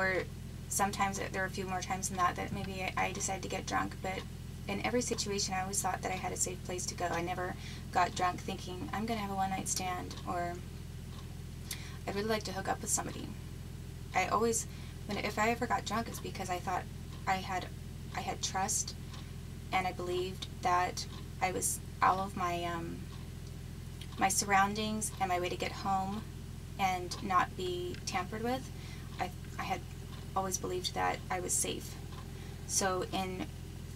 or sometimes there were a few more times than that maybe I decided to get drunk, but in every situation I always thought that I had a safe place to go. I never got drunk thinking I'm going to have a one-night stand or I'd really like to hook up with somebody. I always, if I ever got drunk, it's because I thought I had trust, and I believed that I was all of my my surroundings and my way to get home and not be tampered with. I had always believed that I was safe. So in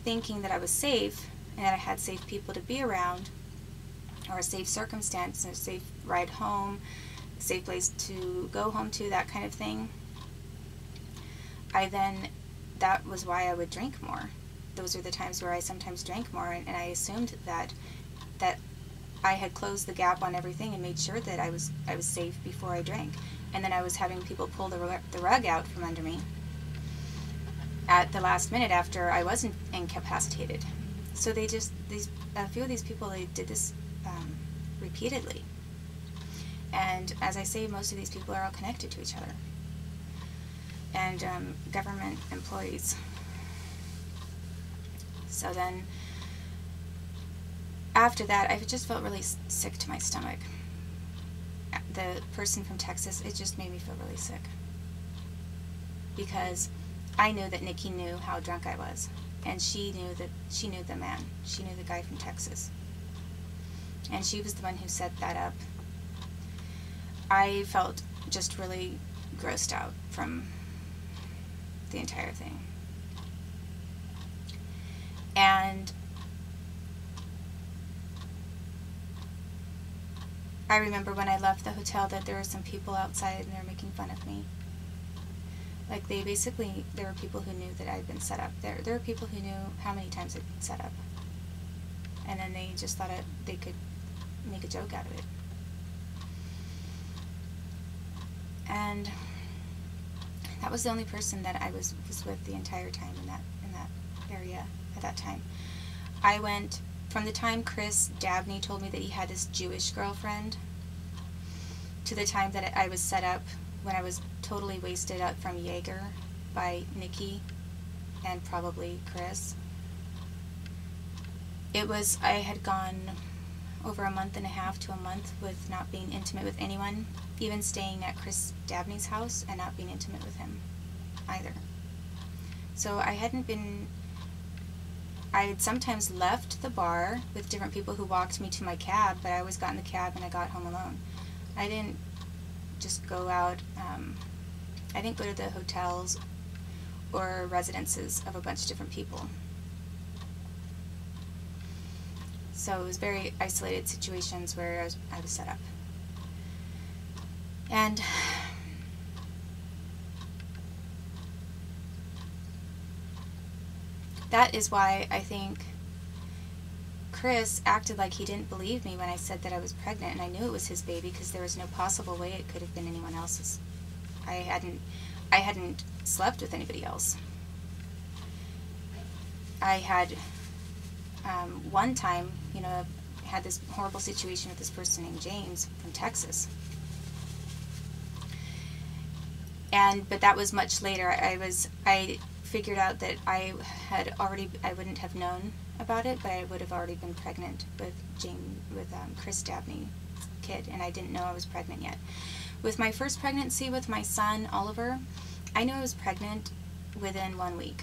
thinking that I was safe and that I had safe people to be around, or a safe circumstance, a safe ride home, a safe place to go home to, that kind of thing, that was why I would drink more. Those are the times where I sometimes drank more, and I assumed that I had closed the gap on everything and made sure that I was safe before I drank. And then I was having people pull the rug out from under me at the last minute after I wasn't incapacitated. So a few of these people, they did this repeatedly. And as I say, most of these people are all connected to each other. And government employees. So then, after that, I just felt really sick to my stomach. The person from Texas, it just made me feel really sick. Because I knew that Nikki knew how drunk I was. And she knew the man. She knew the guy from Texas. And she was the one who set that up. I felt just really grossed out from the entire thing. And I remember when I left the hotel that there were some people outside and they were making fun of me. Like there were people who knew that I'd been set up. There were people who knew how many times I'd been set up. And then they just thought they could make a joke out of it. And that was the only person that I was with the entire time in that area at that time. I went from the time Chris Dabney told me that he had this Jewish girlfriend to the time that I was set up when I was totally wasted out from Jaeger by Nikki and probably Chris. I had gone over a month and a half to a month with not being intimate with anyone, even staying at Chris Dabney's house and not being intimate with him either. So I had sometimes left the bar with different people who walked me to my cab, but I always got in the cab and I got home alone. I didn't just go out, I didn't go to the hotels or residences of a bunch of different people. So it was very isolated situations where I was set up. And that is why I think Chris acted like he didn't believe me when I said that I was pregnant, and I knew it was his baby because there was no possible way it could have been anyone else's. I hadn't slept with anybody else. I had one time, had this horrible situation with this person named James from Texas. But that was much later. I figured out that I wouldn't have known about it, but I would have already been pregnant with Chris Dabney's kid, and I didn't know I was pregnant yet. With my first pregnancy with my son, Oliver, I knew I was pregnant within 1 week.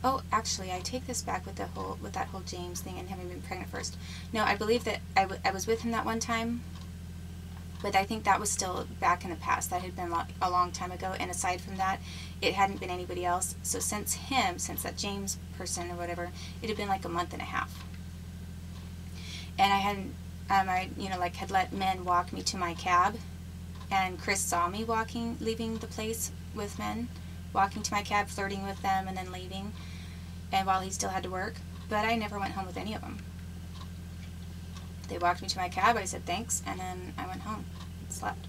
Oh, actually, I take this back with that whole James thing and having been pregnant first. No, I believe that I was with him that one time, but I think that was still back in the past. That had been a long time ago, and aside from that, it hadn't been anybody else. So since that James person or whatever, it had been like a month and a half. And I hadn't, had let men walk me to my cab, and Chris saw me leaving the place with men, walking to my cab, flirting with them, and then leaving, and while he still had to work. But I never went home with any of them. They walked me to my cab, I said thanks, and then I went home and slept.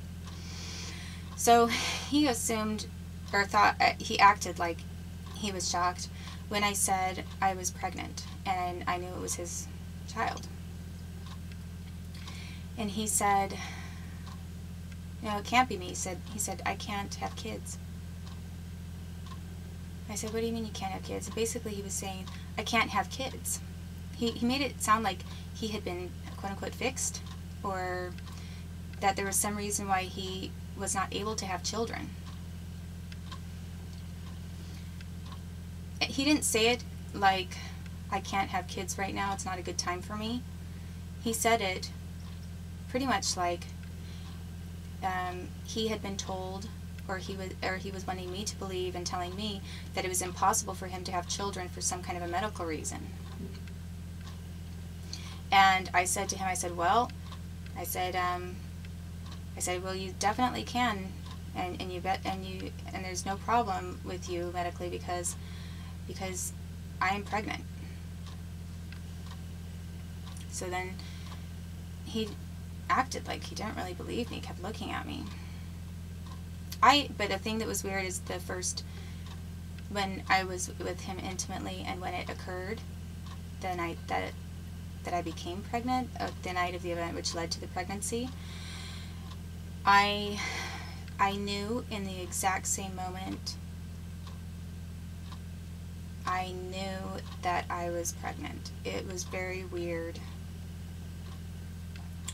So he assumed, or thought, he acted like he was shocked when I said I was pregnant, and I knew it was his child. And he said, No, it can't be me. He said, I can't have kids. I said, what do you mean you can't have kids? And basically he was saying, I can't have kids. He made it sound like he had been, quote-unquote, fixed, or that there was some reason why he was not able to have children. He didn't say it like, I can't have kids right now, it's not a good time for me. He said it pretty much like he had been told, or he was wanting me to believe and telling me that it was impossible for him to have children for some kind of a medical reason. And I said to him, I said, well, well, you definitely can, and you bet, and there's no problem with you medically because I am pregnant. So then he acted like he didn't really believe me, kept looking at me. But the thing that was weird is when I was with him intimately and when it occurred, the night that I became pregnant, the night of the event which led to the pregnancy, I knew in the exact same moment, I knew that I was pregnant. It was very weird.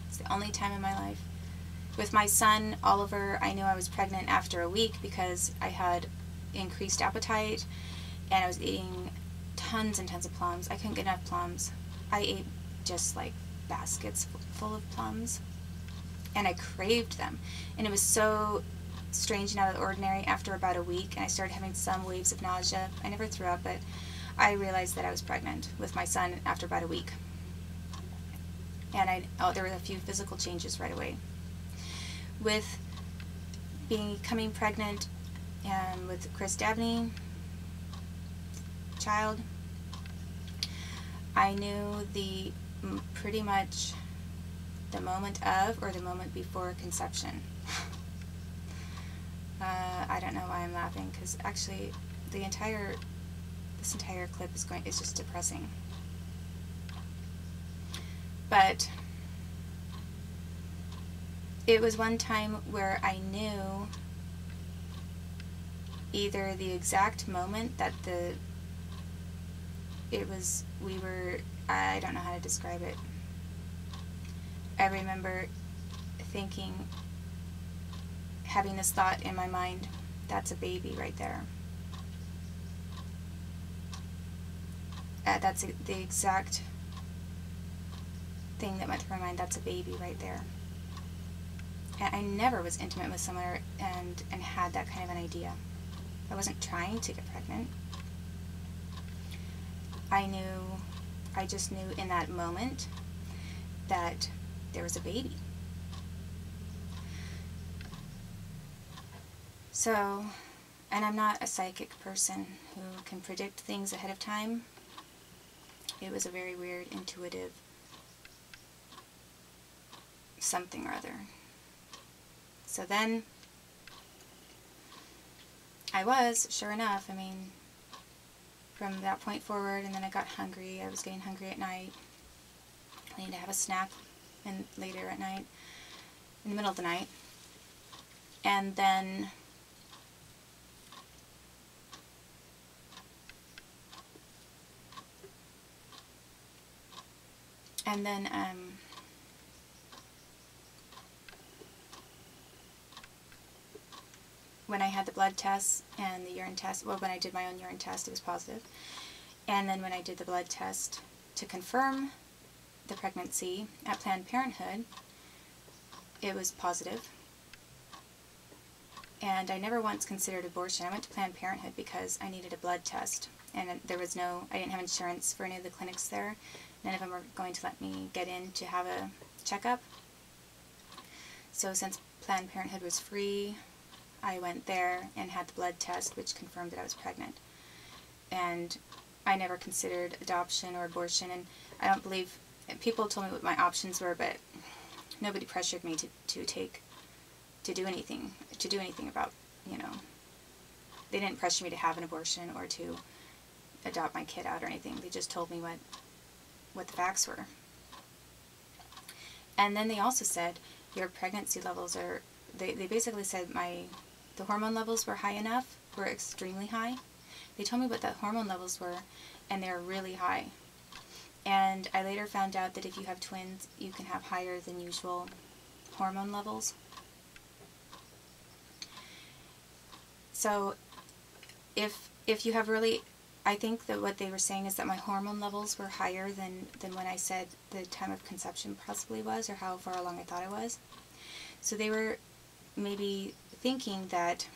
It's the only time in my life. With my son, Oliver, I knew I was pregnant after a week because I had increased appetite and I was eating tons and tons of plums. I couldn't get enough plums. I ate just like baskets full of plums and I craved them. And it was so strange and out of the ordinary after about a week, and I started having some waves of nausea. I never threw up, but I realized that I was pregnant with my son after about a week. And there were a few physical changes right away. With becoming pregnant with Chris Dabney, child, I knew pretty much the moment of or the moment before conception. I don't know why I'm laughing, because actually this entire clip is just depressing. But it was one time where I knew either the exact moment that I don't know how to describe it. I remember having this thought in my mind, that's a baby right there. That's the exact thing that went through my mind, that's a baby right there. And I never was intimate with someone and had that kind of an idea. I wasn't trying to get pregnant. I just knew in that moment that there was a baby. So, and I'm not a psychic person who can predict things ahead of time. It was a very weird, intuitive something or other. So then, sure enough, I mean, from that point forward, and then I got hungry. I was getting hungry at night. I needed to have a snack later at night, in the middle of the night. And then when I had the blood tests and the urine test, well, when I did my own urine test, it was positive. And then when I did the blood test to confirm the pregnancy at Planned Parenthood, it was positive. And I never once considered abortion. I went to Planned Parenthood because I needed a blood test. And I didn't have insurance for any of the clinics there. None of them were going to let me get in to have a checkup. So since Planned Parenthood was free, I went there and had the blood test, which confirmed that I was pregnant. And I never considered adoption or abortion, and I don't believe, people told me what my options were, but nobody pressured me to do anything about, they didn't pressure me to have an abortion or to adopt my kid out or anything. They just told me what the facts were. And then they also said, your pregnancy levels are they basically said the hormone levels were high enough, were extremely high. They told me what the hormone levels were, and they're really high. And I later found out that if you have twins, you can have higher than usual hormone levels. So if you have really, I think that what they were saying is that my hormone levels were higher than when I said the time of conception possibly was, or how far along I thought I was. So they were maybe thinking that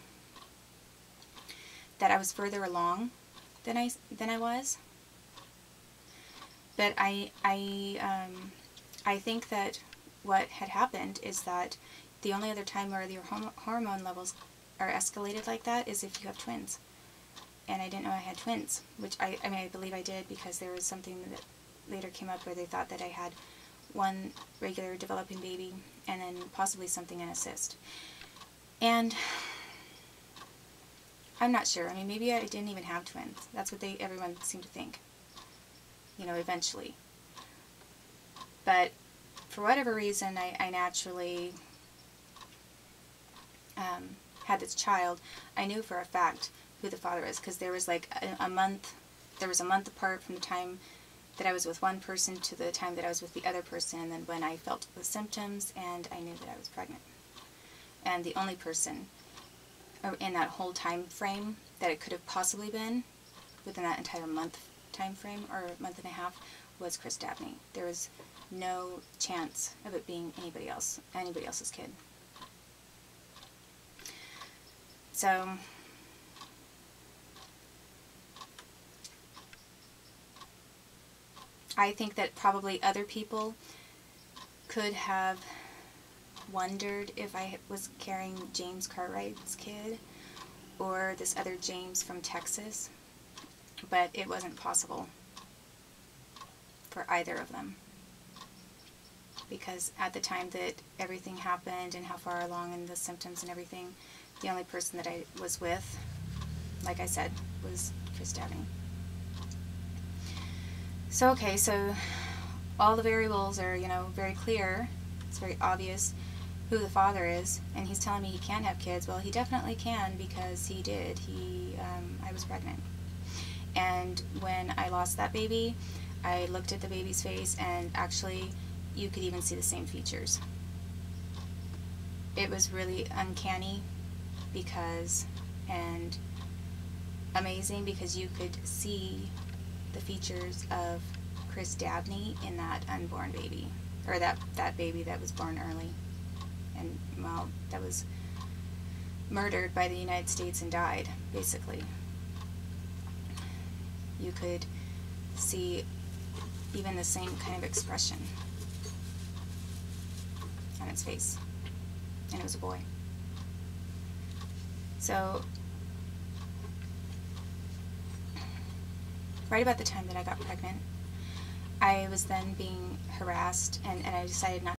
I was further along than I was. But I think that what had happened is that the only other time where your hormone levels are escalated like that is if you have twins. And I didn't know I had twins, which I mean, I believe I did, because there was something that later came up where they thought that I had one regular developing baby and then possibly something in a cyst. And I'm not sure. I mean, maybe I didn't even have twins. That's what everyone seemed to think, you know, eventually. But for whatever reason, I naturally had this child. I knew for a fact who the father is, because there was like a month apart from the time that I was with one person to the time that I was with the other person, and then when I felt the symptoms, and I knew that I was pregnant. And the only person in that whole time frame that it could have possibly been, within that entire month time frame, or month and a half, was Chris Dabney. There was no chance of it being anybody else's kid. So I think that probably other people could have wondered if I was carrying James Cartwright's kid or this other James from Texas, but it wasn't possible for either of them, because at the time that everything happened and how far along in the symptoms and everything, the only person that I was with, like I said, was Chris Dabney. So okay, so all the variables are, you know, very clear. It's very obvious who the father is, and he's telling me he can't have kids. Well, he definitely can, because he did. I was pregnant. And when I lost that baby, I looked at the baby's face, and actually you could even see the same features. It was really uncanny and amazing, because you could see the features of Chris Dabney in that unborn baby, or that baby that was born early, and, well, that was murdered by the United States and died, basically. You could see even the same kind of expression on its face, and it was a boy. So right about the time that I got pregnant, I was then being harassed, and I decided not